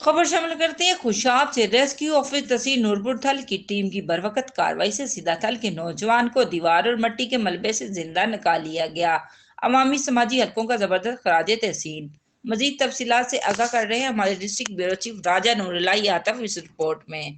خبر شامل کرتے ہیں خوشاب سے۔ ریسکیو آفس تحصیل نورپور تھل کی ٹیم کی بروقت کارروائی سے سیدھا تھل کے نوجوان کو دیوار اور مٹی کے ملبے سے زندہ نکال لیا گیا۔ عوامی سماجی حلقوں کا زبردست خراج تحسین۔ مزید تفصیلات سے آگاہ کر رہے ہیں ہمارے ڈسٹرکٹ بیورو چیف راجہ نور اللہ عاطف اس رپورٹ میں۔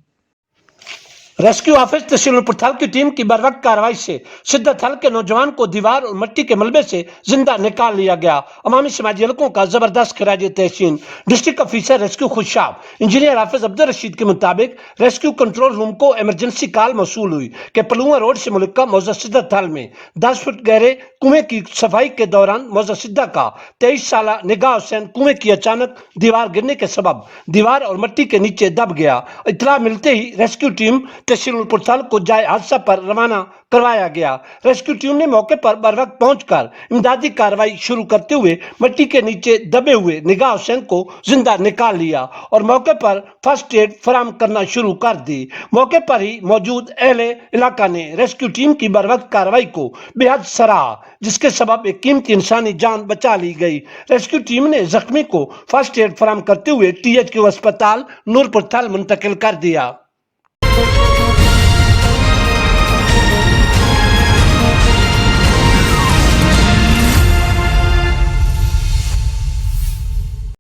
ریسکیو آفس تحصیل نورپور تھل کی ٹیم کی بروقت کارروائی سے شدت تھل کے نوجوان کو دیوار اور مٹی کے ملبے سے زندہ نکال لیا گیا۔ عوامی سماجی حلقوں کا زبردست خراج تحسین۔ District officer rescue Khushab engineer حافظ عبدالرشید کے مطابق ریسکیو کنٹرول روم کو ایمرجنسی کال موصول ہوئی کہ پلواں روڈ سے ملکہ موضع شدت تھل میں 10 فٹ گہرے کنویں کی صفائی کے دوران موضع شدت کا 23 سالہ نگاہ حسین کنویں کی اچانک دیوار گرنے کے سبب دیوار اور مٹی کے نیچے دب گیا۔ اطلاع ملتے ہی ریسکیو ٹیم تحصیل نورپور تھل کو جائے حادثہ پر روانہ کروایا گیا۔ ریسکیو ٹیم نے موقع پر بروقت پہنچ کر امدادی کارروائی شروع کرتے ہوئے مٹی کے نیچے دبے ہوئے نگاہ حسین کو زندہ نکال لیا اور موقع پر فرسٹ ایڈ فراہم کرنا شروع کر دی۔ موقع پر ہی موجود اہل علاقہ نے ریسکیو ٹیم کی بروقت کارروائی کو بے حد سراہا، جس کے سبب ایک قیمتی انسانی جان بچا لی گئی۔ ریسکیو ٹیم نے زخمی کو فرسٹ ایڈ فراہم کرتے ہوئے THQ اسپتال نورپور تھل منتقل کر دیا۔